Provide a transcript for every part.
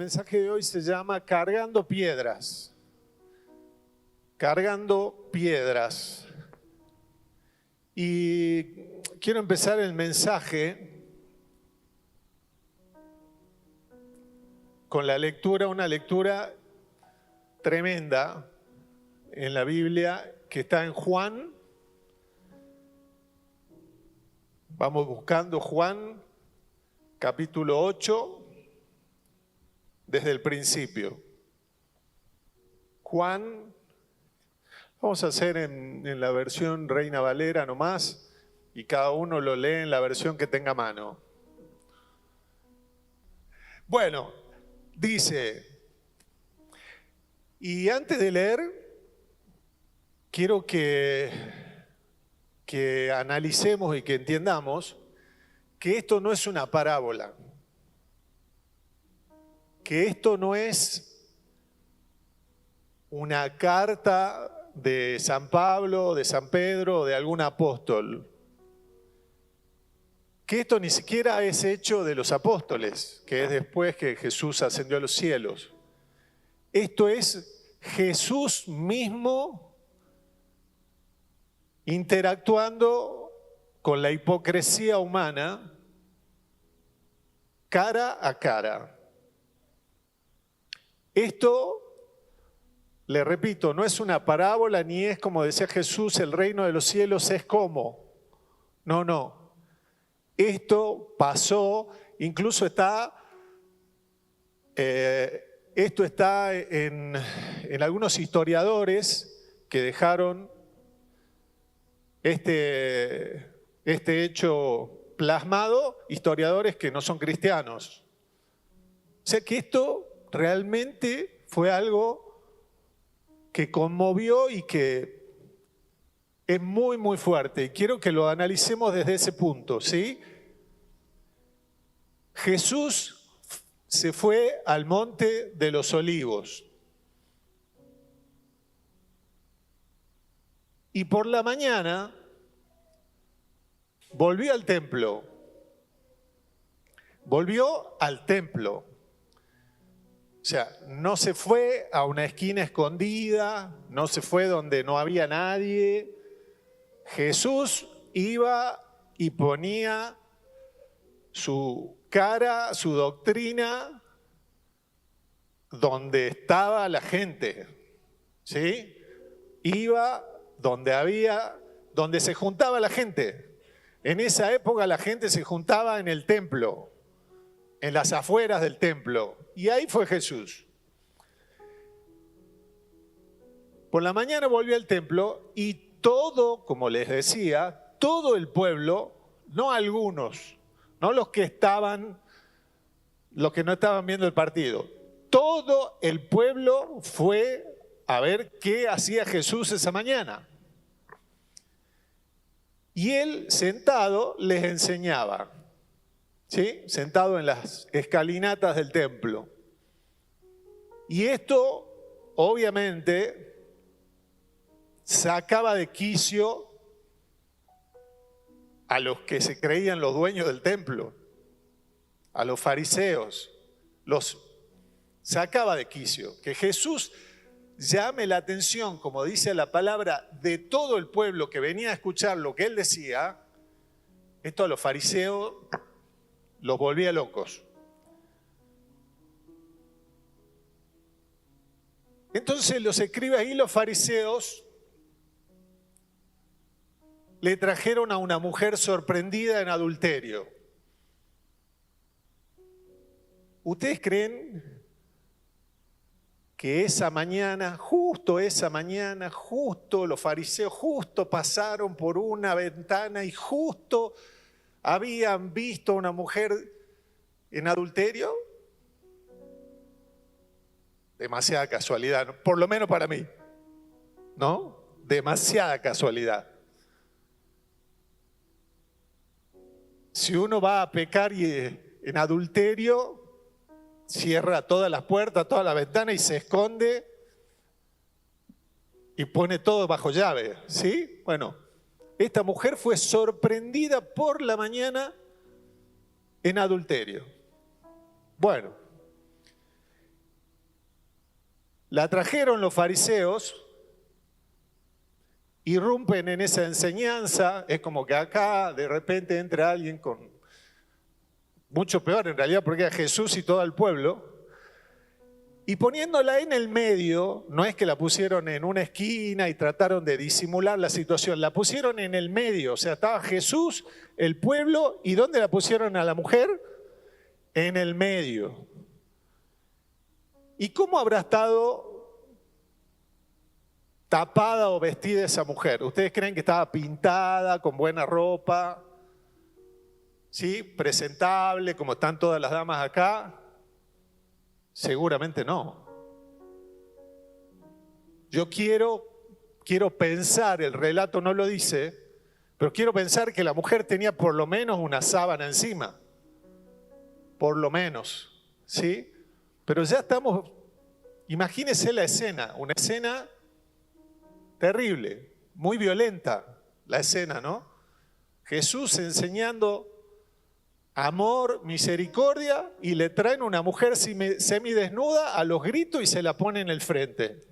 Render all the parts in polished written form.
mensaje de hoy se llama Cargando Piedras. Cargando piedras. Y quiero empezar el mensaje con la lectura, una lectura tremenda en la Biblia que está en Juan. Vamos buscando Juan, capítulo 8, desde el principio. Juan, vamos a hacer en la versión Reina Valera nomás, y cada uno lo lee en la versión que tenga a mano. Bueno, dice, y antes de leer, quiero que analicemos y que entendamos que esto no es una parábola, que esto no es una carta de San Pablo, de San Pedro, de algún apóstol, que esto ni siquiera es hecho de los apóstoles, que es después que Jesús ascendió a los cielos. Esto es Jesús mismo interactuando con la hipocresía humana cara a cara. Esto, le repito, no es una parábola ni es como decía Jesús, el reino de los cielos es como. No. Esto pasó, incluso esto está en algunos historiadores que dejaron este hecho plasmado, historiadores que no son cristianos. O sea que esto realmente fue algo que conmovió y que es muy, muy fuerte. Y quiero que lo analicemos desde ese punto, ¿sí? Jesús se fue al Monte de los Olivos. Y por la mañana volvió al templo. Volvió al templo. O sea, no se fue a una esquina escondida, no se fue donde no había nadie. Jesús iba y ponía su cara, su doctrina, donde estaba la gente, ¿sí? Iba donde se juntaba la gente. En esa época la gente se juntaba en el templo, en las afueras del templo, y ahí fue Jesús. Por la mañana volvió al templo y todo, como les decía, todo el pueblo, no algunos, no los que no estaban viendo el partido, todo el pueblo fue a ver qué hacía Jesús esa mañana. Y él sentado les enseñaba, ¿sí? Sentado en las escalinatas del templo. Y esto, obviamente, sacaba de quicio a los que se creían los dueños del templo, a los fariseos, los sacaba de quicio. Que Jesús llame la atención, como dice la palabra, de todo el pueblo que venía a escuchar lo que él decía, esto a los fariseos los volvía locos. Entonces los escribas y los fariseos le trajeron a una mujer sorprendida en adulterio. ¿Ustedes creen que esa mañana, justo los fariseos justo pasaron por una ventana y justo habían visto a una mujer en adulterio? Demasiada casualidad, ¿no? Por lo menos para mí, ¿no? Demasiada casualidad. Si uno va a pecar en adulterio, cierra todas las puertas, todas las ventanas y se esconde y pone todo bajo llave, ¿sí? Bueno, esta mujer fue sorprendida por la mañana en adulterio. Bueno, La trajeron los fariseos, irrumpen en esa enseñanza, es como que acá de repente entra alguien con, mucho peor en realidad porque era Jesús y todo el pueblo, y poniéndola en el medio, no es que la pusieron en una esquina y trataron de disimular la situación, la pusieron en el medio, o sea, estaba Jesús, el pueblo, ¿y dónde la pusieron a la mujer? En el medio. ¿Y cómo habrá estado tapada o vestida esa mujer? ¿Ustedes creen que estaba pintada, con buena ropa? ¿Sí? ¿Presentable, como están todas las damas acá? Seguramente no. Yo quiero pensar, el relato no lo dice, pero quiero pensar que la mujer tenía por lo menos una sábana encima. Por lo menos, ¿sí? Pero ya estamos, imagínense la escena, una escena terrible, muy violenta la escena, ¿no? Jesús enseñando amor, misericordia, y le traen una mujer semidesnuda a los gritos y se la pone en el frente.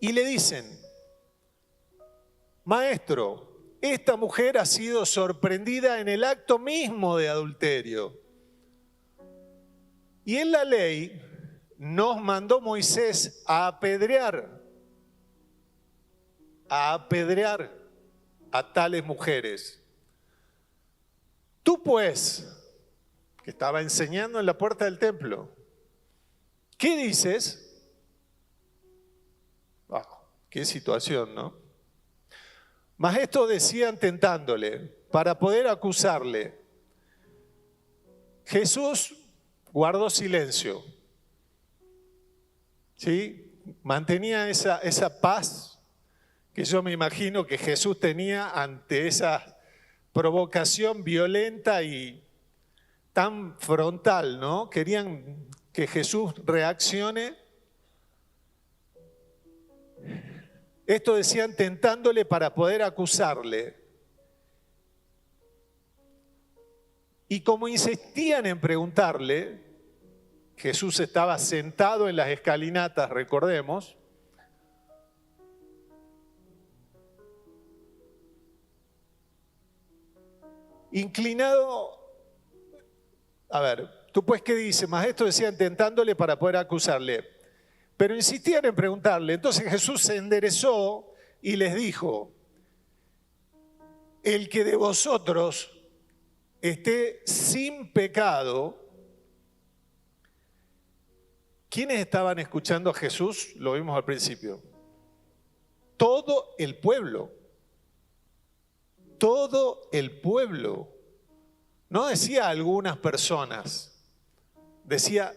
Y le dicen, maestro, esta mujer ha sido sorprendida en el acto mismo de adulterio. Y en la ley nos mandó Moisés a apedrear a tales mujeres. Tú pues, que estaba enseñando en la puerta del templo, ¿qué dices? Wow, qué situación, ¿no? Mas esto decían tentándole, para poder acusarle. Jesús guardó silencio, ¿sí? Mantenía esa paz que yo me imagino que Jesús tenía ante esa provocación violenta y tan frontal, ¿no? Querían que Jesús reaccione. Esto decían tentándole para poder acusarle. Y como insistían en preguntarle, Jesús estaba sentado en las escalinatas, recordemos. Inclinado, a ver, tú pues qué dices, más esto decían tentándole para poder acusarle, pero insistían en preguntarle. Entonces Jesús se enderezó y les dijo, el que de vosotros esté sin pecado. ¿Quiénes estaban escuchando a Jesús? Lo vimos al principio. Todo el pueblo. Todo el pueblo. No decía algunas personas. Decía,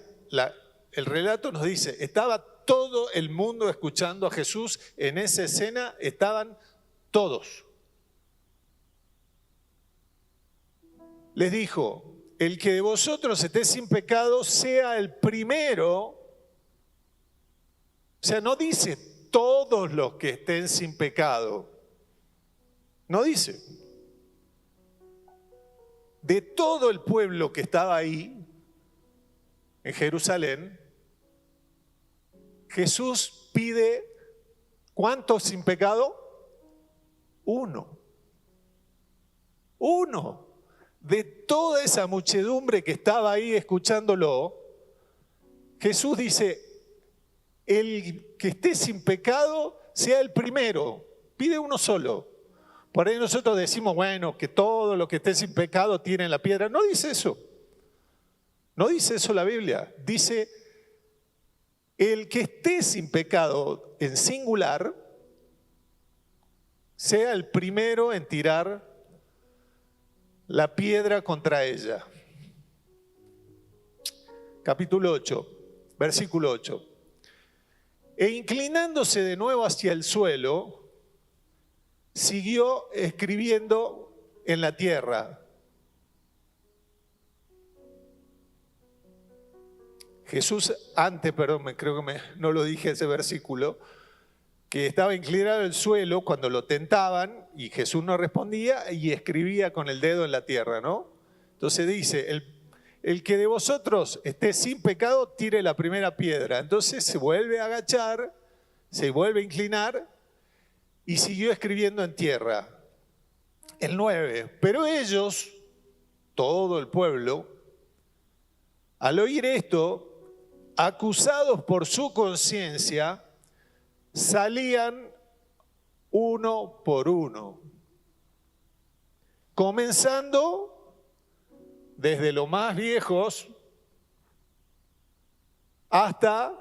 el relato nos dice, estaba todo el mundo escuchando a Jesús. En esa escena estaban todos. Les dijo, el que de vosotros esté sin pecado sea el primero. O sea, no dice todos los que estén sin pecado. No dice. De todo el pueblo que estaba ahí, en Jerusalén, Jesús pide, ¿cuántos sin pecado? Uno. Uno. De toda esa muchedumbre que estaba ahí escuchándolo, Jesús dice, el que esté sin pecado sea el primero. Pide uno solo. Por ahí nosotros decimos, bueno, que todo lo que esté sin pecado tiene la piedra. No dice eso. No dice eso la Biblia. Dice, el que esté sin pecado en singular, sea el primero en tirar la piedra contra ella. Capítulo 8, versículo 8. E inclinándose de nuevo hacia el suelo, siguió escribiendo en la tierra. Jesús, antes, perdón, creo que no lo dije ese versículo, que estaba inclinado al suelo cuando lo tentaban y Jesús no respondía y escribía con el dedo en la tierra, ¿no? Entonces dice, el que de vosotros esté sin pecado, tire la primera piedra. Entonces se vuelve a agachar, se vuelve a inclinar y siguió escribiendo en tierra. El 9. Pero ellos, todo el pueblo, al oír esto, acusados por su conciencia, salían uno por uno, comenzando desde los más viejos hasta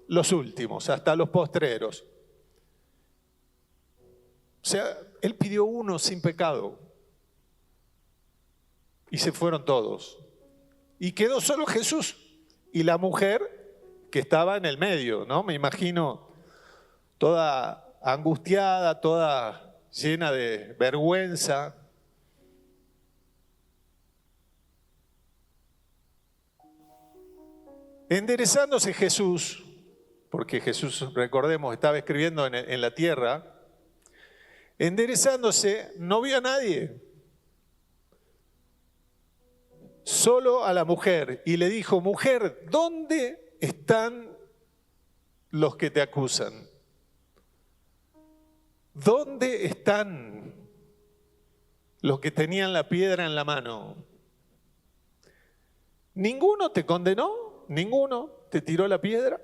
los últimos, hasta los postreros. O sea, él pidió uno sin pecado y se fueron todos. Y quedó solo Jesús y la mujer que estaba en el medio, ¿no? Me imagino toda angustiada, toda llena de vergüenza. Enderezándose Jesús, porque Jesús, recordemos, estaba escribiendo en la tierra, enderezándose no vio a nadie, solo a la mujer, y le dijo: mujer, ¿dónde están los que te acusan? ¿Dónde están los que tenían la piedra en la mano? ¿Ninguno te condenó? ¿Ninguno te tiró la piedra?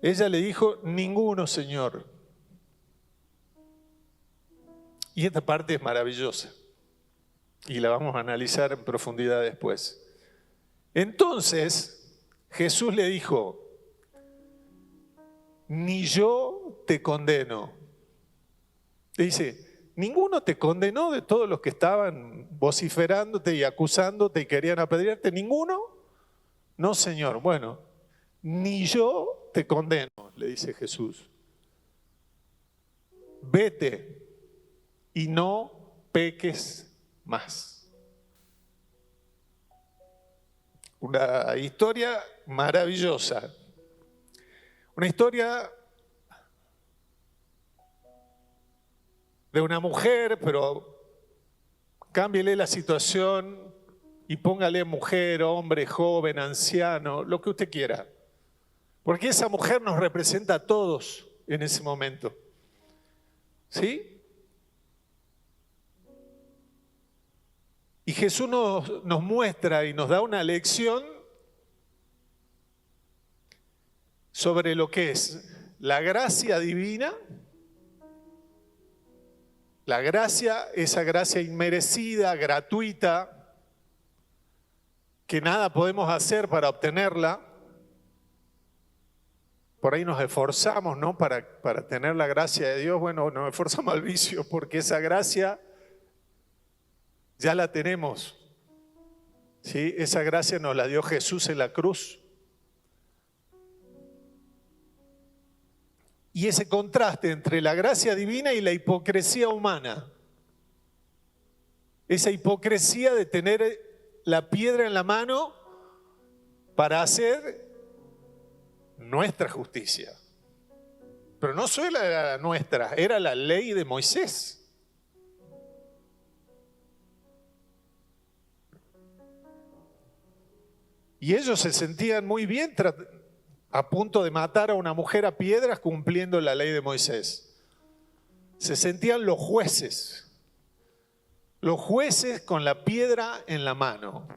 Ella le dijo: ninguno, Señor. Y esta parte es maravillosa y la vamos a analizar en profundidad después. Entonces Jesús le dijo: ni yo te condeno. Le dice: ¿ninguno te condenó de todos los que estaban vociferándote y acusándote y querían apedrearte? ¿Ninguno? No, Señor. Bueno, ni yo te condeno, le dice Jesús. Vete y no peques más. Una historia maravillosa. Una historia de una mujer, pero cámbiele la situación y póngale mujer, hombre, joven, anciano, lo que usted quiera. Porque esa mujer nos representa a todos en ese momento. ¿Sí? Y Jesús nos muestra y nos da una lección sobre lo que es la gracia divina, la gracia, esa gracia inmerecida, gratuita, que nada podemos hacer para obtenerla. Por ahí nos esforzamos, ¿no? Para tener la gracia de Dios. Bueno, nos esforzamos al vicio, porque esa gracia ya la tenemos. ¿Sí? Esa gracia nos la dio Jesús en la cruz. Y ese contraste entre la gracia divina y la hipocresía humana. Esa hipocresía de tener la piedra en la mano para hacer nuestra justicia. Pero no solo era la nuestra, era la ley de Moisés. Y ellos se sentían muy bien a punto de matar a una mujer a piedras cumpliendo la ley de Moisés. Se sentían los jueces con la piedra en la mano.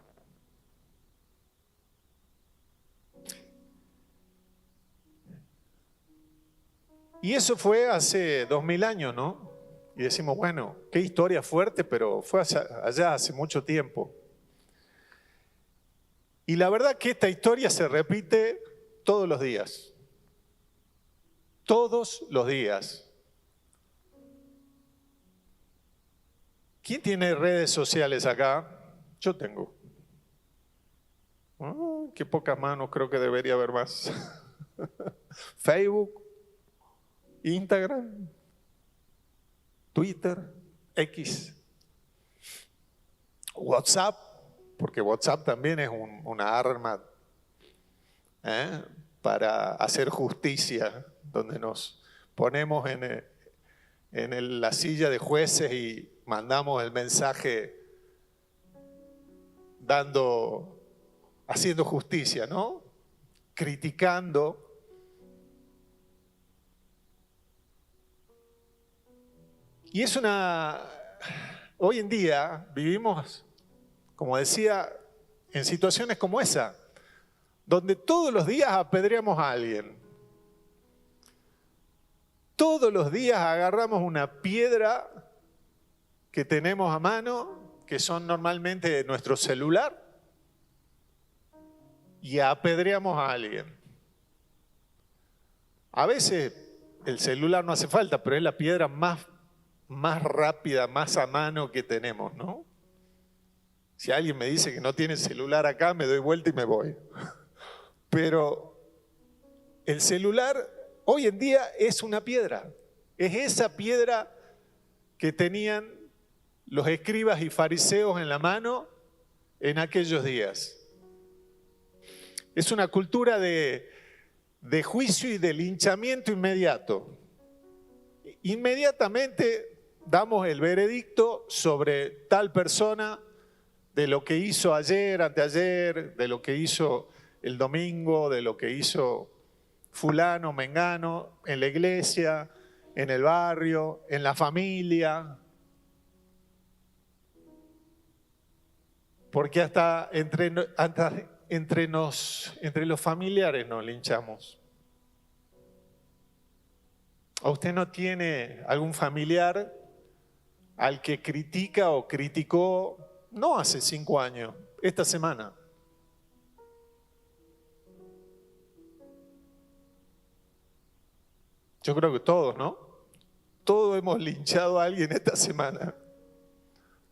Y eso fue hace 2000 años, ¿no? Y decimos, bueno, qué historia fuerte, pero fue allá hace mucho tiempo. Y la verdad que esta historia se repite todos los días. Todos los días. ¿Quién tiene redes sociales acá? Yo tengo. Qué pocas manos, creo que debería haber más. Facebook, Instagram, Twitter, X, WhatsApp, porque WhatsApp también es una arma para hacer justicia, donde nos ponemos en la silla de jueces y mandamos el mensaje haciendo justicia, ¿no? Criticando. Y hoy en día vivimos, como decía, en situaciones como esa, donde todos los días apedreamos a alguien. Todos los días agarramos una piedra que tenemos a mano, que son normalmente de nuestro celular, y apedreamos a alguien. A veces el celular no hace falta, pero es la piedra más rápida, más a mano que tenemos, ¿no? Si alguien me dice que no tiene celular acá, me doy vuelta y me voy. Pero el celular hoy en día es una piedra. Es esa piedra que tenían los escribas y fariseos en la mano en aquellos días. Es una cultura de juicio y de linchamiento inmediato. Inmediatamente damos el veredicto sobre tal persona, de lo que hizo ayer, anteayer, de lo que hizo el domingo, de lo que hizo fulano, mengano, en la iglesia, en el barrio, en la familia. Porque hasta entre los familiares nos linchamos. ¿A usted no tiene algún familiar al que critica o criticó, no hace 5 años, esta semana? Yo creo que todos, ¿no? Todos hemos linchado a alguien esta semana.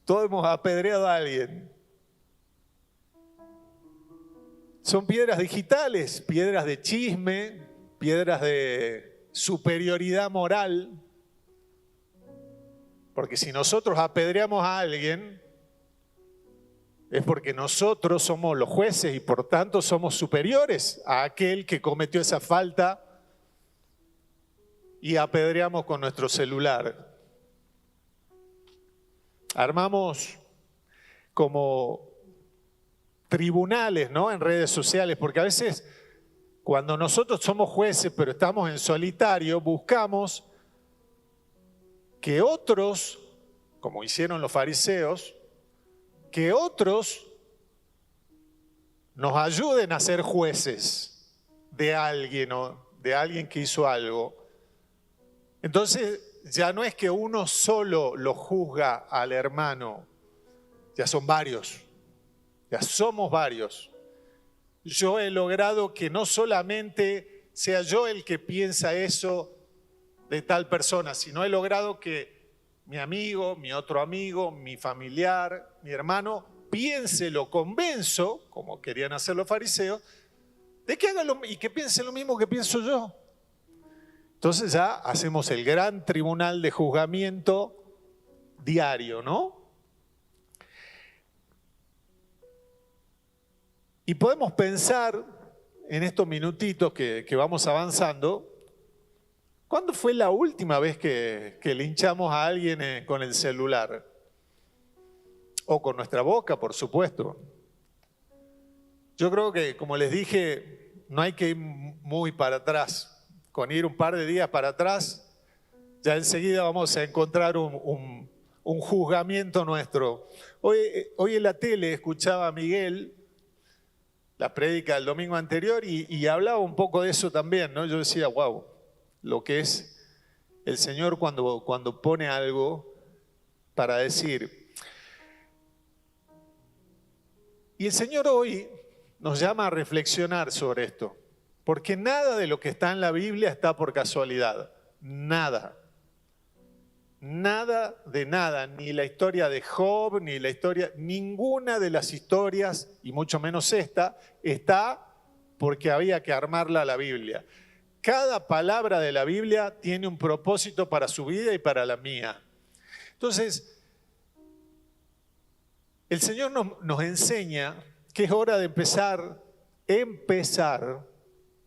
Todos hemos apedreado a alguien. Son piedras digitales, piedras de chisme, piedras de superioridad moral. Porque si nosotros apedreamos a alguien, es porque nosotros somos los jueces y por tanto somos superiores a aquel que cometió esa falta y apedreamos con nuestro celular. Armamos como tribunales, ¿no? En redes sociales, porque a veces cuando nosotros somos jueces pero estamos en solitario, buscamos que otros, como hicieron los fariseos, que otros nos ayuden a ser jueces de alguien o de alguien que hizo algo. Entonces ya no es que uno solo lo juzga al hermano, ya son varios, ya somos varios. Yo he logrado que no solamente sea yo el que piensa eso de tal persona, sino he logrado que mi amigo, mi otro amigo, mi familiar, mi hermano, piense, lo convenzo, como querían hacer los fariseos, de que haga y que piense lo mismo que pienso yo. Entonces ya hacemos el gran tribunal de juzgamiento diario, ¿no? Y podemos pensar en estos minutitos que vamos avanzando, ¿cuándo fue la última vez que linchamos a alguien con el celular? O con nuestra boca, por supuesto. Yo creo que, como les dije, no hay que ir muy para atrás. Con ir un par de días para atrás, ya enseguida vamos a encontrar un juzgamiento nuestro. Hoy en la tele escuchaba a Miguel la prédica del domingo anterior y hablaba un poco de eso también, ¿no? Yo decía, wow, lo que es el Señor cuando pone algo para decir. Y el Señor hoy nos llama a reflexionar sobre esto, porque nada de lo que está en la Biblia está por casualidad, nada. Nada de nada, ni la historia de Job, ni la historia, ninguna de las historias, y mucho menos esta, está porque había que armarla a la Biblia. Cada palabra de la Biblia tiene un propósito para su vida y para la mía. Entonces, el Señor nos enseña que es hora de empezar,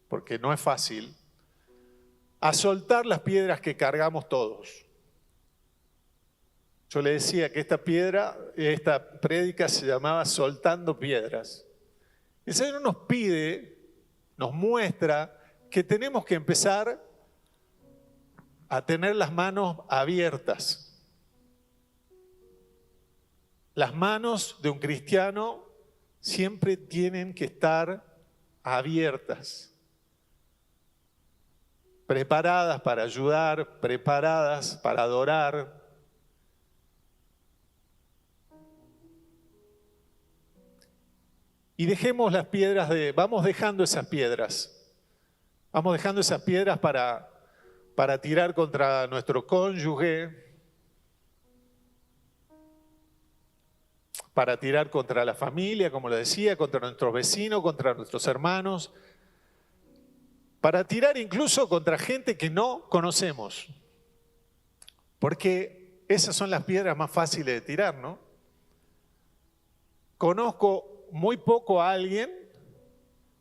porque no es fácil, a soltar las piedras que cargamos todos. Yo le decía que esta prédica se llamaba Soltando Piedras. El Señor nos pide, nos muestra que tenemos que empezar a tener las manos abiertas. Las manos de un cristiano siempre tienen que estar abiertas, preparadas para ayudar, preparadas para adorar. Y dejemos las piedras vamos dejando esas piedras. Vamos dejando esas piedras para tirar contra nuestro cónyuge, para tirar contra la familia, como lo decía, contra nuestros vecinos, contra nuestros hermanos, para tirar incluso contra gente que no conocemos. Porque esas son las piedras más fáciles de tirar, ¿no? Conozco muy poco a alguien,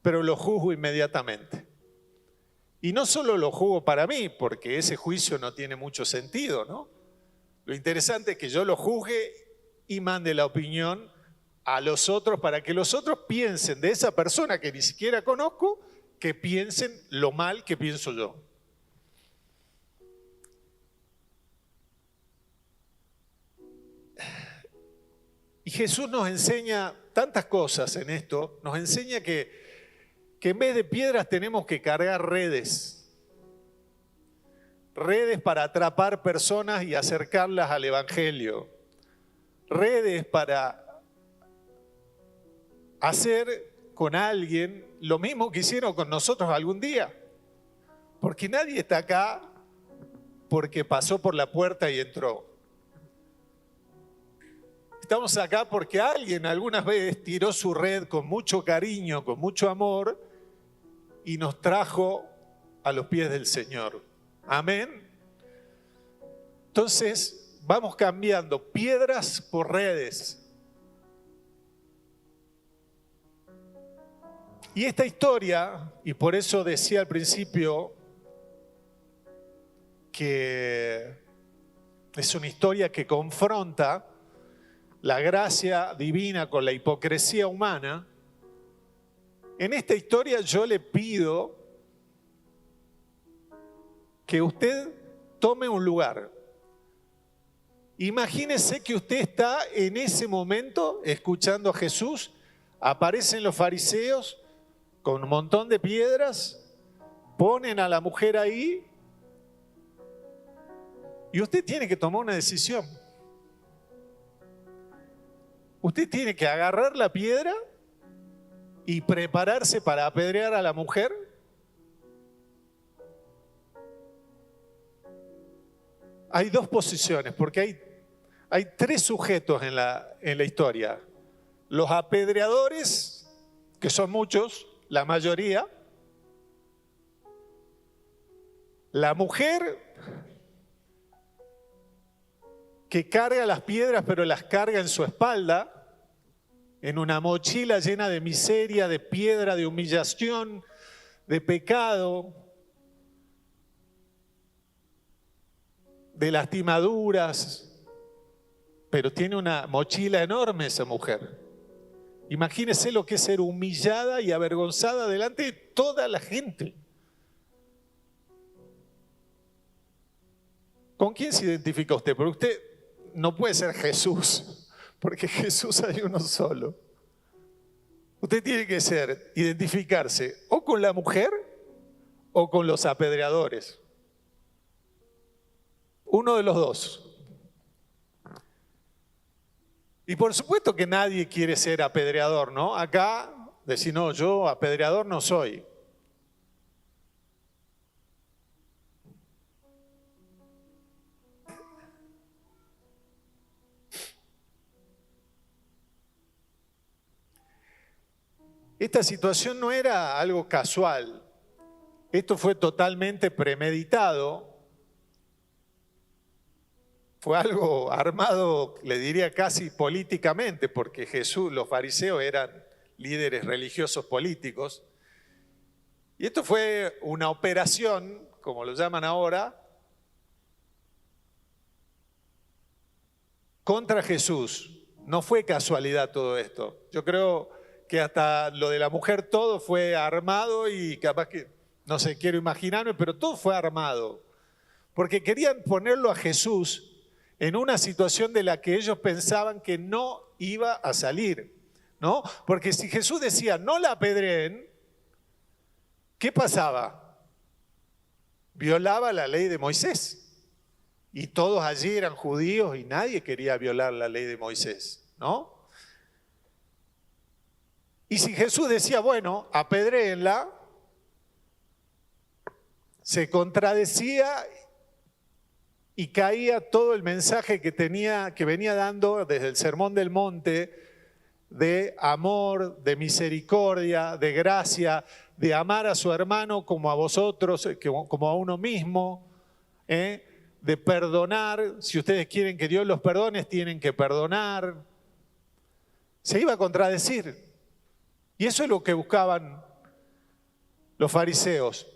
pero lo juzgo inmediatamente. Y no solo lo juzgo para mí, porque ese juicio no tiene mucho sentido, ¿no? Lo interesante es que yo lo juzgue y mande la opinión a los otros para que los otros piensen de esa persona que ni siquiera conozco, que piensen lo mal que pienso yo. Y Jesús nos enseña tantas cosas en esto, nos enseña que en vez de piedras tenemos que cargar redes. Redes para atrapar personas y acercarlas al Evangelio. Redes para hacer con alguien lo mismo que hicieron con nosotros algún día. Porque nadie está acá porque pasó por la puerta y entró. Estamos acá porque alguien algunas veces tiró su red con mucho cariño, con mucho amor y nos trajo a los pies del Señor. Amén. Entonces vamos cambiando piedras por redes. Y esta historia, y por eso decía al principio que es una historia que confronta la gracia divina con la hipocresía humana. En esta historia yo le pido que usted tome un lugar. Imagínese que usted está en ese momento escuchando a Jesús, aparecen los fariseos con un montón de piedras, ponen a la mujer ahí y usted tiene que tomar una decisión. Usted tiene que agarrar la piedra y prepararse para apedrear a la mujer. Hay dos posiciones, porque hay tres sujetos en la historia. Los apedreadores, que son muchos, la mayoría. La mujer que carga las piedras, pero las carga en su espalda, en una mochila llena de miseria, de piedra, de humillación, de pecado, de lastimaduras, pero tiene una mochila enorme esa mujer. Imagínese lo que es ser humillada y avergonzada delante de toda la gente. ¿Con quién se identifica usted? Porque usted no puede ser Jesús, porque Jesús hay uno solo. Usted tiene que identificarse o con la mujer o con los apedreadores. Uno de los dos. Y por supuesto que nadie quiere ser apedreador, ¿no? Acá, decir, no, yo apedreador no soy. Esta situación no era algo casual. Esto fue totalmente premeditado. Fue algo armado, le diría casi políticamente, porque los fariseos eran líderes religiosos políticos. Y esto fue una operación, como lo llaman ahora, contra Jesús. No fue casualidad todo esto. Yo creo que hasta lo de la mujer todo fue armado y capaz que, no sé, quiero imaginarme, pero todo fue armado. Porque querían ponerlo a Jesús en una situación de la que ellos pensaban que no iba a salir, ¿no? Porque si Jesús decía, no la apedreen, ¿qué pasaba? Violaba la ley de Moisés. Y todos allí eran judíos y nadie quería violar la ley de Moisés, ¿no? Y si Jesús decía, bueno, apedréenla, se contradecía y caía todo el mensaje que venía dando desde el Sermón del Monte, de amor, de misericordia, de gracia, de amar a su hermano como a vosotros, como a uno mismo, de perdonar. Si ustedes quieren que Dios los perdone, tienen que perdonar. Se iba a contradecir. Y eso es lo que buscaban los fariseos.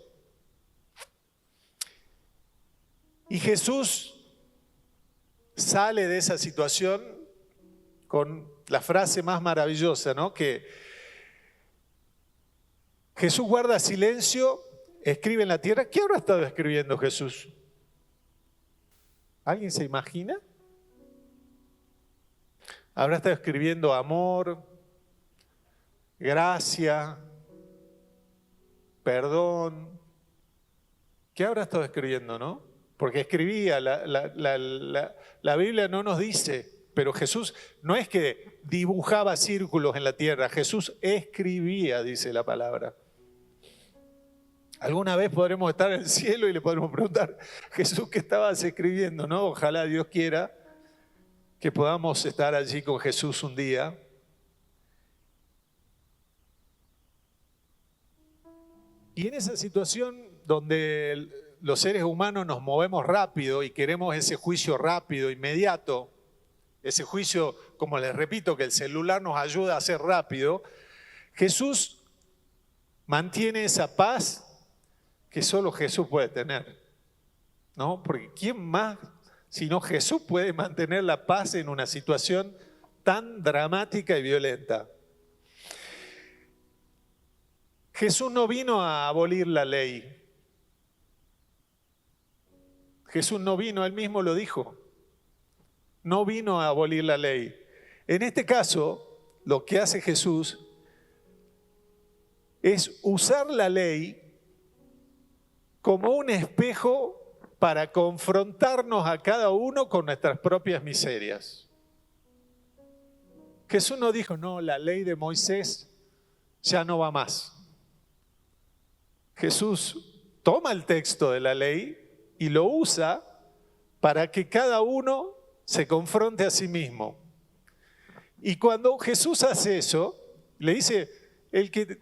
Y Jesús sale de esa situación con la frase más maravillosa, ¿no? Que Jesús guarda silencio, escribe en la tierra. ¿Qué habrá estado escribiendo Jesús? ¿Alguien se imagina? Habrá estado escribiendo amor, gracia, perdón. ¿Qué habrá estado escribiendo, no? Porque escribía, la Biblia no nos dice, pero Jesús no es que dibujaba círculos en la tierra, Jesús escribía, dice la palabra. Alguna vez podremos estar en el cielo y le podremos preguntar, Jesús, ¿qué estabas escribiendo? ¿No? Ojalá Dios quiera que podamos estar allí con Jesús un día. Y en esa situación donde los seres humanos nos movemos rápido y queremos ese juicio rápido, inmediato, ese juicio, como les repito, que el celular nos ayuda a hacer rápido, Jesús mantiene esa paz que solo Jesús puede tener, ¿no? Porque ¿quién más sino Jesús puede mantener la paz en una situación tan dramática y violenta? Jesús no vino a abolir la ley. Jesús no vino, él mismo lo dijo. No vino a abolir la ley. En este caso, lo que hace Jesús es usar la ley como un espejo para confrontarnos a cada uno con nuestras propias miserias. Jesús no dijo, no, la ley de Moisés ya no va más. Jesús toma el texto de la ley y lo usa para que cada uno se confronte a sí mismo. Y cuando Jesús hace eso, le dice, el que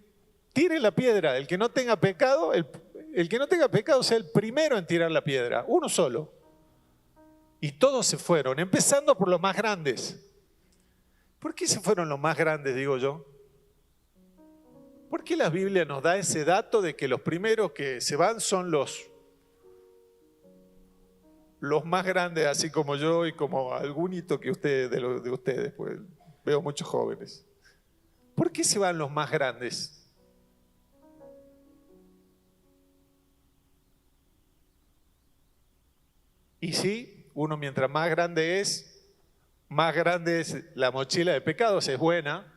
tire la piedra, el que no tenga pecado, el que no tenga pecado sea el primero en tirar la piedra, uno solo. Y todos se fueron, empezando por los más grandes. ¿Por qué se fueron los más grandes, digo yo? ¿Por qué la Biblia nos da ese dato de que los primeros que se van son los más grandes, así como yo y como algún hito que de ustedes, pues veo muchos jóvenes? ¿Por qué se van los más grandes? Y sí, uno mientras más grande es la mochila de pecados, es buena.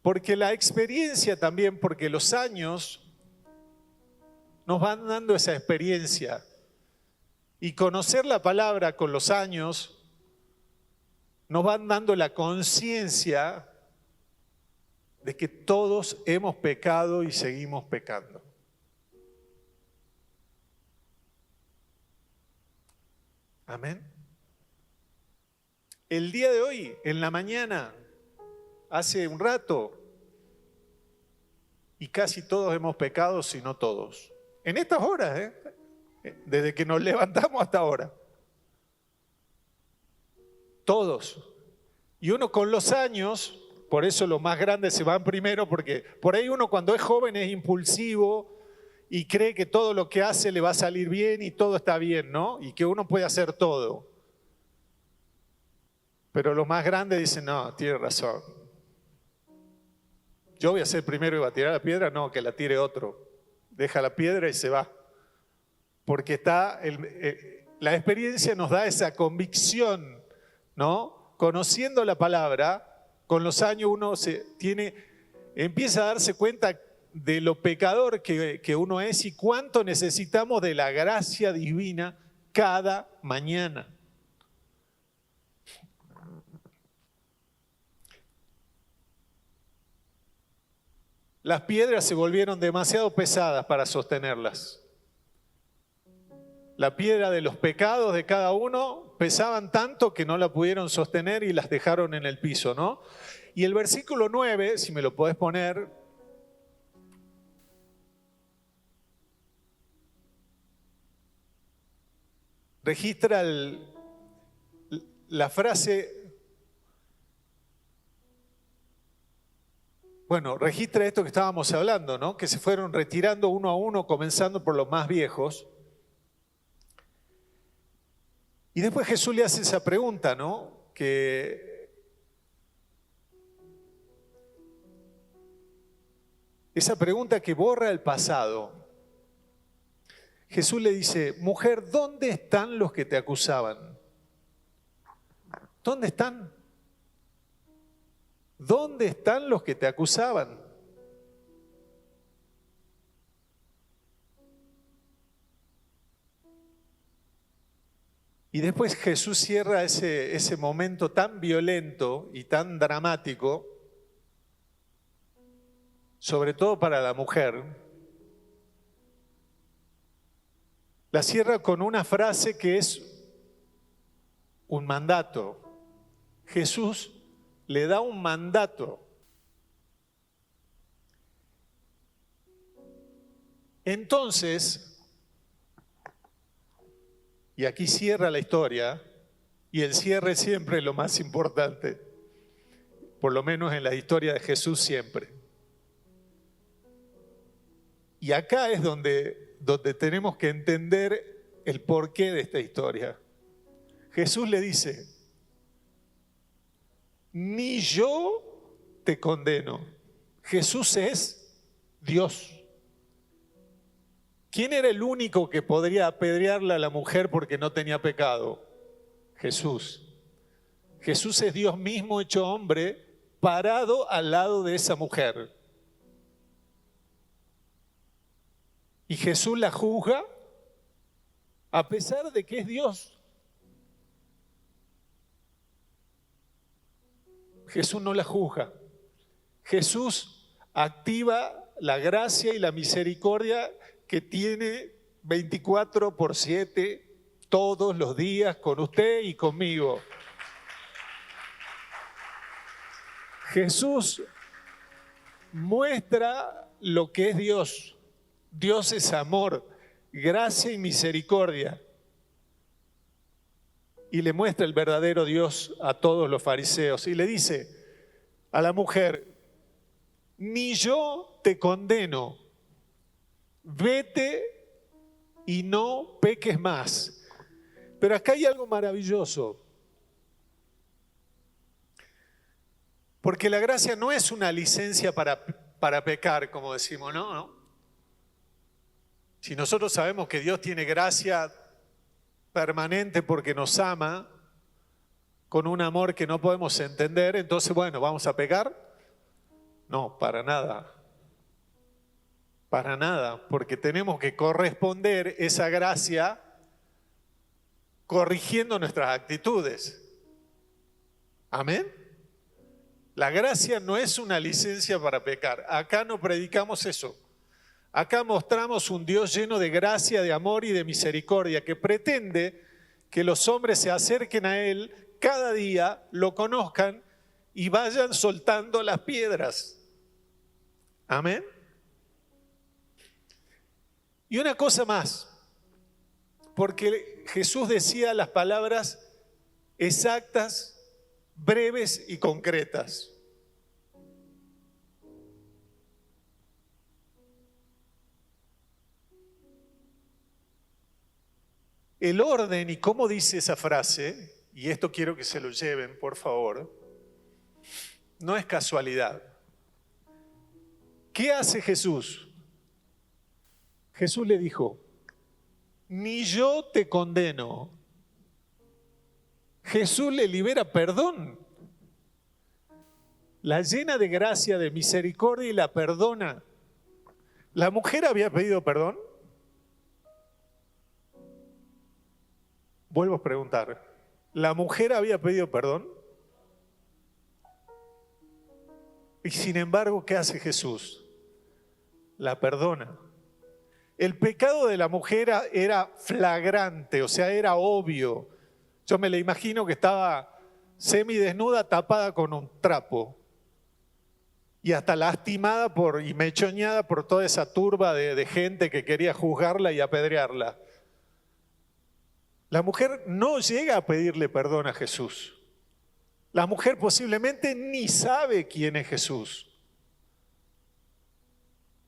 Porque la experiencia también, porque los años nos van dando esa experiencia. Y conocer la palabra con los años nos van dando la conciencia de que todos hemos pecado y seguimos pecando. Amén. El día de hoy, en la mañana, hace un rato, y casi todos hemos pecado, si no todos. En estas horas, desde que nos levantamos hasta ahora. Todos. Y uno con los años, por eso los más grandes se van primero, porque por ahí uno cuando es joven es impulsivo y cree que todo lo que hace le va a salir bien y todo está bien, ¿no? Y que uno puede hacer todo. Pero los más grandes dicen, no, tiene razón. Yo voy a ser primero y voy a tirar la piedra, no, que la tire otro. Deja la piedra y se va. Porque la experiencia nos da esa convicción, ¿no? Conociendo la palabra, con los años uno empieza a darse cuenta de lo pecador que uno es y cuánto necesitamos de la gracia divina cada mañana. Las piedras se volvieron demasiado pesadas para sostenerlas. La piedra de los pecados de cada uno pesaban tanto que no la pudieron sostener y las dejaron en el piso, ¿no? Y el versículo 9, si me lo podés poner, registra la frase. Bueno, registra esto que estábamos hablando, ¿no? Que se fueron retirando uno a uno, comenzando por los más viejos. Y después Jesús le hace esa pregunta, ¿no? Esa pregunta que borra el pasado. Jesús le dice, mujer, ¿dónde están los que te acusaban? ¿Dónde están? ¿Dónde están los que te acusaban? Y después Jesús cierra ese momento tan violento y tan dramático, sobre todo para la mujer, la cierra con una frase que es un mandato. Jesús le da un mandato. Entonces, y aquí cierra la historia, y el cierre siempre es lo más importante, por lo menos en la historia de Jesús siempre. Y acá es donde tenemos que entender el porqué de esta historia. Jesús le dice, ni yo te condeno. Jesús es Dios. ¿Quién era el único que podría apedrearle a la mujer porque no tenía pecado? Jesús. Jesús es Dios mismo hecho hombre, parado al lado de esa mujer. Y Jesús la juzga a pesar de que es Dios. Jesús no la juzga. Jesús activa la gracia y la misericordia que tiene 24/7 todos los días con usted y conmigo. Jesús muestra lo que es Dios. Dios es amor, gracia y misericordia. Y le muestra el verdadero Dios a todos los fariseos. Y le dice a la mujer, ni yo te condeno, vete y no peques más. Pero acá hay algo maravilloso. Porque la gracia no es una licencia para pecar, como decimos, ¿no? Si nosotros sabemos que Dios tiene gracia permanente porque nos ama con un amor que no podemos entender, entonces, bueno, ¿vamos a pecar? No, para nada. Para nada, porque tenemos que corresponder esa gracia corrigiendo nuestras actitudes. Amén. La gracia no es una licencia para pecar. Acá no predicamos eso. Acá mostramos un Dios lleno de gracia, de amor y de misericordia que pretende que los hombres se acerquen a Él cada día, lo conozcan y vayan soltando las piedras. Amén. Y una cosa más, porque Jesús decía las palabras exactas, breves y concretas. El orden y cómo dice esa frase y esto quiero que se lo lleven, por favor, no es casualidad. ¿Qué hace Jesús? Jesús le dijo, ni yo te condeno. Jesús le libera perdón. La llena de gracia, de misericordia y la perdona. ¿La mujer había pedido perdón? Vuelvo a preguntar. ¿La mujer había pedido perdón? Y sin embargo, ¿qué hace Jesús? La perdona. El pecado de la mujer era flagrante, o sea, era obvio. Yo me la imagino que estaba semidesnuda, tapada con un trapo. Y hasta lastimada y mechoneada por toda esa turba de gente que quería juzgarla y apedrearla. La mujer no llega a pedirle perdón a Jesús. La mujer posiblemente ni sabe quién es Jesús.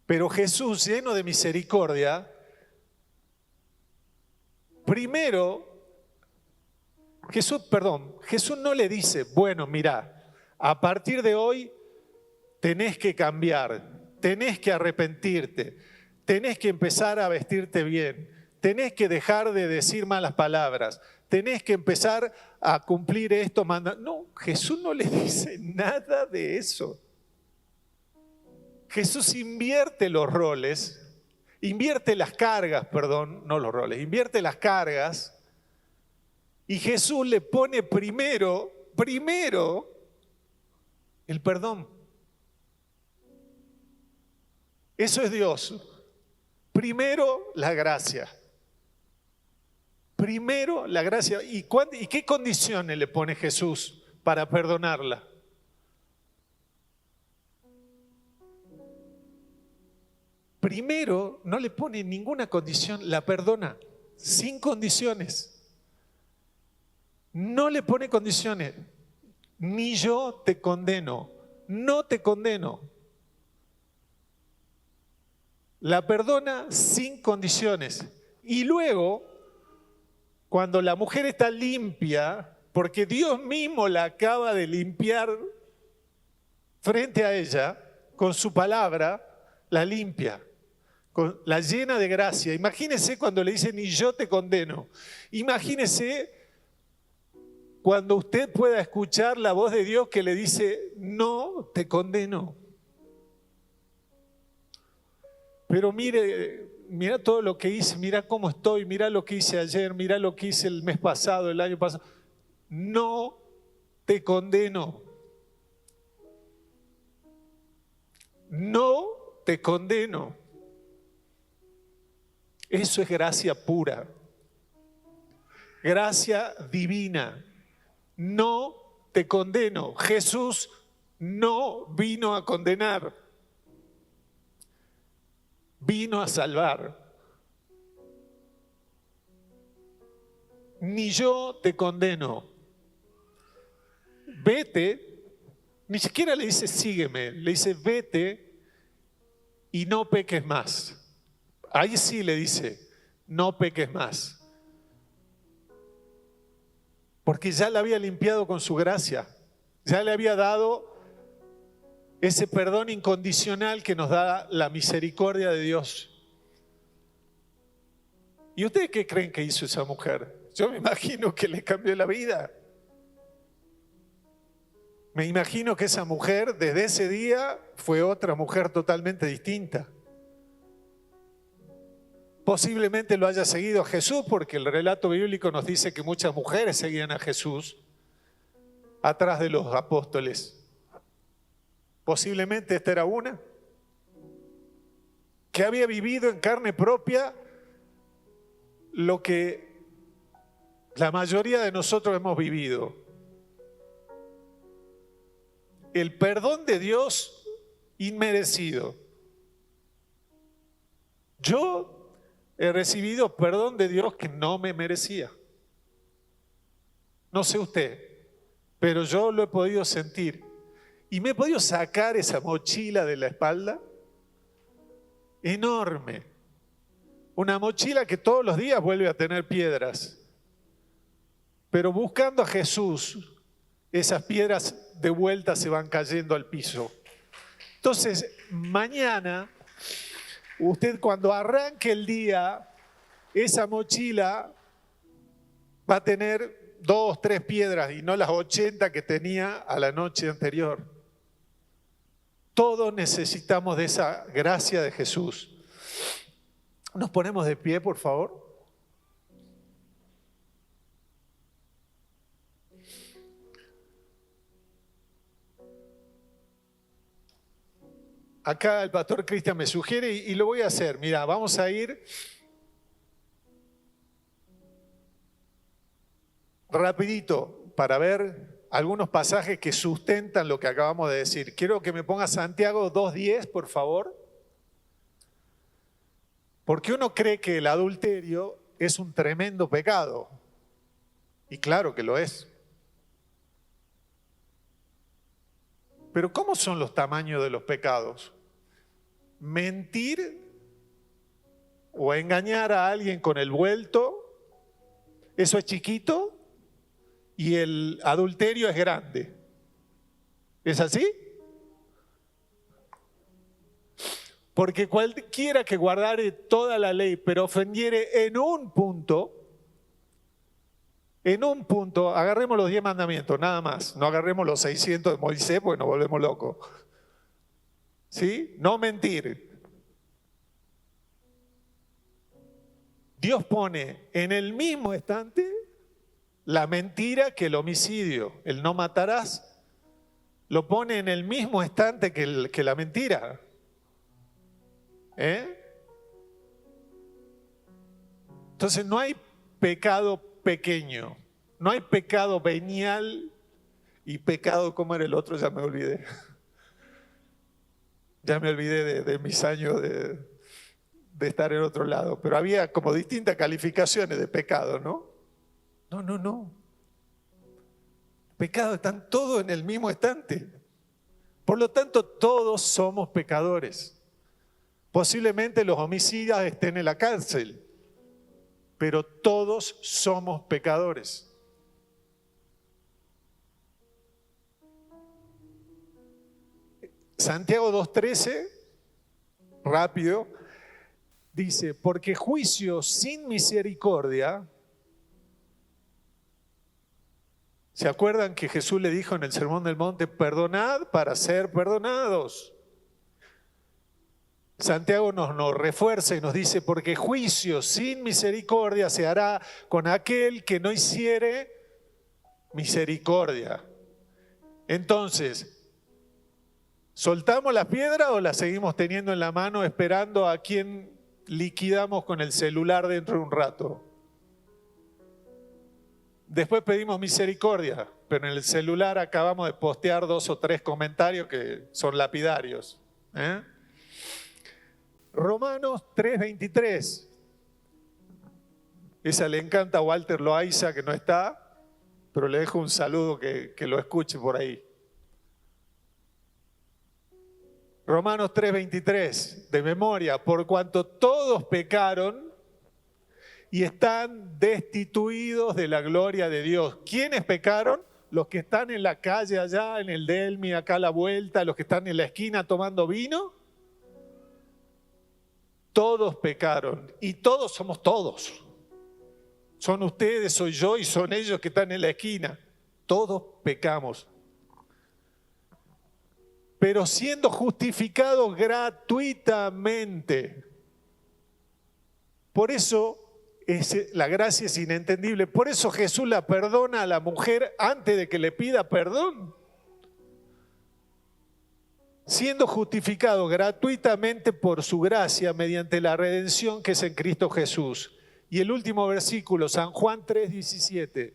Pero Jesús, lleno de misericordia, primero, Jesús no le dice, bueno, mira, a partir de hoy tenés que cambiar, tenés que arrepentirte, tenés que empezar a vestirte bien, tenés que dejar de decir malas palabras, tenés que empezar a cumplir esto. No, Jesús no le dice nada de eso. Jesús invierte los roles, invierte las cargas, no los roles, invierte las cargas y Jesús le pone primero el perdón. Eso es Dios. Primero la gracia. Primero la gracia. ¿Y qué condiciones le pone Jesús para perdonarla? Primero no le pone ninguna condición, la perdona, sin condiciones. No le pone condiciones. Ni yo te condeno, no te condeno. La perdona sin condiciones. Y luego, cuando la mujer está limpia, porque Dios mismo la acaba de limpiar frente a ella, con su palabra, la limpia, la llena de gracia. Imagínese cuando le dice, ni yo te condeno. Imagínese cuando usted pueda escuchar la voz de Dios que le dice, no te condeno. Pero mira todo lo que hice, mira cómo estoy, mira lo que hice ayer, mira lo que hice el mes pasado, el año pasado. No te condeno. No te condeno. Eso es gracia pura. Gracia divina. No te condeno. Jesús no vino a condenar. Vino a salvar. Ni yo te condeno. Vete, ni siquiera le dice sígueme, le dice vete y no peques más. Ahí sí le dice, no peques más. Porque ya la había limpiado con su gracia, ya le había dado ese perdón incondicional que nos da la misericordia de Dios. ¿Y ustedes qué creen que hizo esa mujer? Yo me imagino que le cambió la vida. Me imagino que esa mujer desde ese día fue otra mujer totalmente distinta. Posiblemente lo haya seguido a Jesús, porque el relato bíblico nos dice que muchas mujeres seguían a Jesús atrás de los apóstoles. Posiblemente esta era una que había vivido en carne propia lo que la mayoría de nosotros hemos vivido. El perdón de Dios inmerecido. Yo he recibido perdón de Dios que no me merecía. No sé usted, pero yo lo he podido sentir. Y me he podido sacar esa mochila de la espalda enorme. Una mochila que todos los días vuelve a tener piedras. Pero buscando a Jesús, esas piedras de vuelta se van cayendo al piso. Entonces, mañana, usted cuando arranque el día, esa mochila va a tener 2, 3 piedras y no las 80 que tenía a la noche anterior. Todos necesitamos de esa gracia de Jesús. ¿Nos ponemos de pie, por favor? Acá el pastor Cristian me sugiere y lo voy a hacer. Mira, vamos a ir rapidito para ver algunos pasajes que sustentan lo que acabamos de decir. Quiero que me ponga Santiago 2:10, por favor. Porque uno cree que el adulterio es un tremendo pecado. Y claro que lo es. Pero ¿cómo son los tamaños de los pecados? Mentir o engañar a alguien con el vuelto, eso es chiquito y el adulterio es grande. ¿Es así? Porque cualquiera que guardare toda la ley, pero ofendiere en un punto, agarremos los 10 mandamientos, nada más. No agarremos los 600 de Moisés porque nos volvemos locos. ¿Sí? No mentir. Dios pone en el mismo estante la mentira que el homicidio. El no matarás lo pone en el mismo estante que la mentira. Entonces no hay pecado pequeño, no hay pecado venial y pecado, ¿cómo era el otro? Ya me olvidé. Ya me olvidé de mis años de estar en otro lado, pero había como distintas calificaciones de pecado, ¿no? No. Pecados están todos en el mismo estante. Por lo tanto, todos somos pecadores. Posiblemente los homicidas estén en la cárcel, pero todos somos pecadores. Santiago 2:13, rápido, dice, porque juicio sin misericordia. ¿Se acuerdan que Jesús le dijo en el Sermón del Monte, perdonad para ser perdonados? Santiago nos refuerza y nos dice, porque juicio sin misericordia se hará con aquel que no hiciere misericordia. Entonces, ¿soltamos la piedra o la seguimos teniendo en la mano esperando a quien liquidamos con el celular dentro de un rato? Después pedimos misericordia, pero en el celular acabamos de postear 2 o 3 comentarios que son lapidarios. Romanos 3:23. Esa le encanta a Walter Loaiza, que no está, pero le dejo un saludo que lo escuche por ahí. Romanos 3:23, de memoria, por cuanto todos pecaron y están destituidos de la gloria de Dios. ¿Quiénes pecaron? Los que están en la calle allá, en el Delmi, acá a la vuelta, los que están en la esquina tomando vino. Todos pecaron y todos somos todos. Son ustedes, soy yo y son ellos que están en la esquina. Todos pecamos. Pero siendo justificados gratuitamente. Por eso la gracia es inentendible. Por eso Jesús la perdona a la mujer antes de que le pida perdón. Siendo justificado gratuitamente por su gracia mediante la redención que es en Cristo Jesús. Y el último versículo, San Juan 3:17.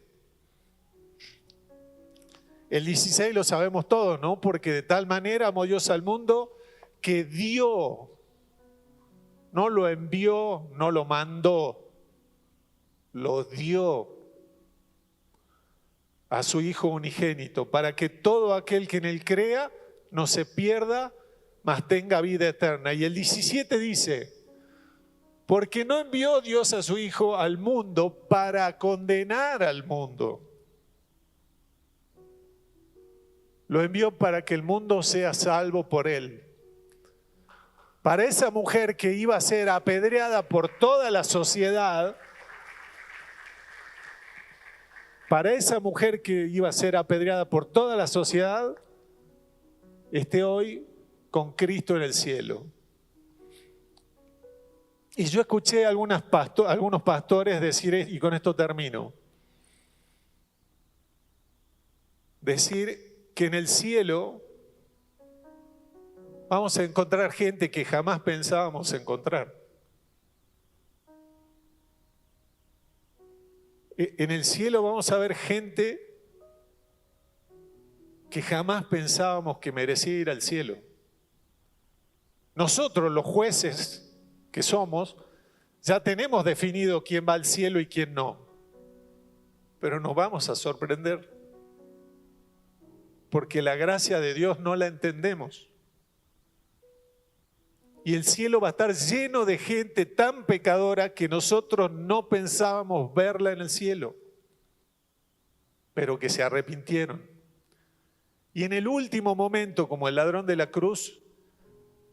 El 16 lo sabemos todos, ¿no? Porque de tal manera amó Dios al mundo que dio, no lo envió, no lo mandó, lo dio a su Hijo unigénito para que todo aquel que en él crea no se pierda, mas tenga vida eterna. Y el 17 dice, porque no envió Dios a su Hijo al mundo para condenar al mundo, lo envió para que el mundo sea salvo por él. Para esa mujer que iba a ser apedreada por toda la sociedad, para esa mujer que iba a ser apedreada por toda la sociedad, esté hoy con Cristo en el cielo. Y yo escuché a algunos pastores decir, y con esto termino, decir que en el cielo vamos a encontrar gente que jamás pensábamos encontrar. En el cielo vamos a ver gente que jamás pensábamos que merecía ir al cielo. Nosotros, los jueces que somos, ya tenemos definido quién va al cielo y quién no. Pero nos vamos a sorprender, porque la gracia de Dios no la entendemos. Y el cielo va a estar lleno de gente tan pecadora que nosotros no pensábamos verla en el cielo, pero que se arrepintieron. Y en el último momento, como el ladrón de la cruz,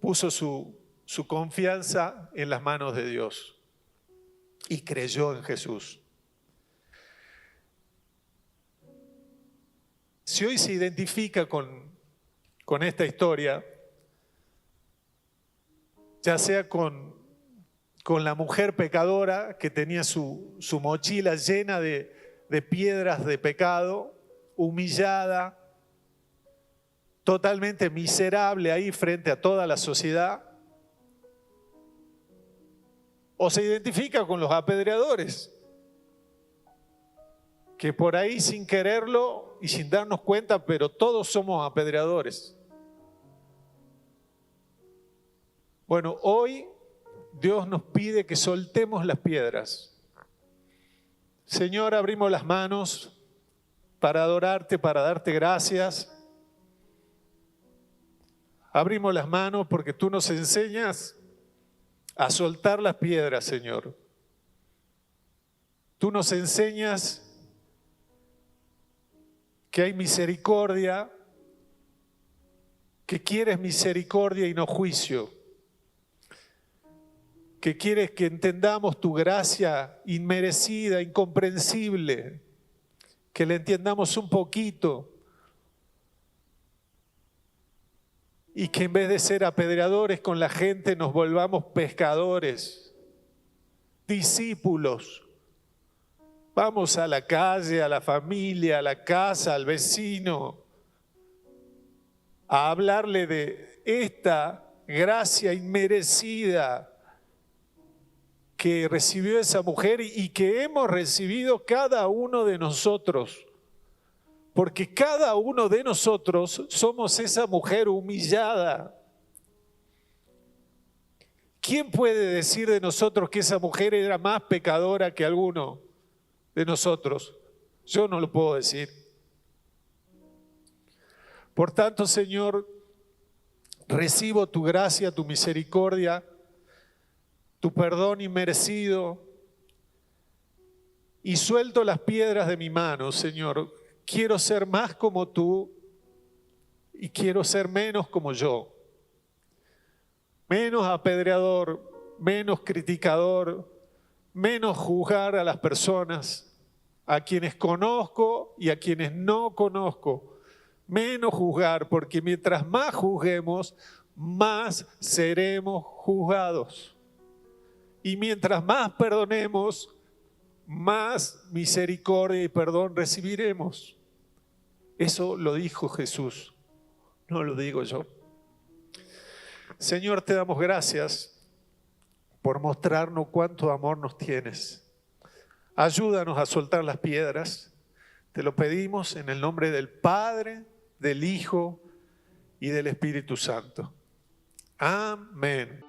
puso su confianza en las manos de Dios y creyó en Jesús. Si hoy se identifica con esta historia, ya sea con la mujer pecadora que tenía su mochila llena de piedras de pecado, humillada, totalmente miserable ahí frente a toda la sociedad, o se identifica con los apedreadores, que por ahí sin quererlo y sin darnos cuenta, pero todos somos apedreadores. Bueno, hoy Dios nos pide que soltemos las piedras. Señor, abrimos las manos para adorarte, para darte gracias. Abrimos las manos porque tú nos enseñas a soltar las piedras, Señor. Tú nos enseñas que hay misericordia, que quieres misericordia y no juicio, que quieres que entendamos tu gracia inmerecida, incomprensible, que la entendamos un poquito y que en vez de ser apedreadores con la gente nos volvamos pescadores, discípulos. Vamos a la calle, a la familia, a la casa, al vecino, a hablarle de esta gracia inmerecida que recibió esa mujer y que hemos recibido cada uno de nosotros. Porque cada uno de nosotros somos esa mujer humillada. ¿Quién puede decir de nosotros que esa mujer era más pecadora que alguno de nosotros? Yo no lo puedo decir. Por tanto, Señor, recibo tu gracia, tu misericordia, tu perdón inmerecido y suelto las piedras de mi mano, Señor. Quiero ser más como tú y quiero ser menos como yo. Menos apedreador, menos criticador, menos juzgar a las personas, a quienes conozco y a quienes no conozco. Menos juzgar, porque mientras más juzguemos, más seremos juzgados. Y mientras más perdonemos, más misericordia y perdón recibiremos. Eso lo dijo Jesús, no lo digo yo. Señor, te damos gracias por mostrarnos cuánto amor nos tienes. Ayúdanos a soltar las piedras. Te lo pedimos en el nombre del Padre, del Hijo y del Espíritu Santo. Amén.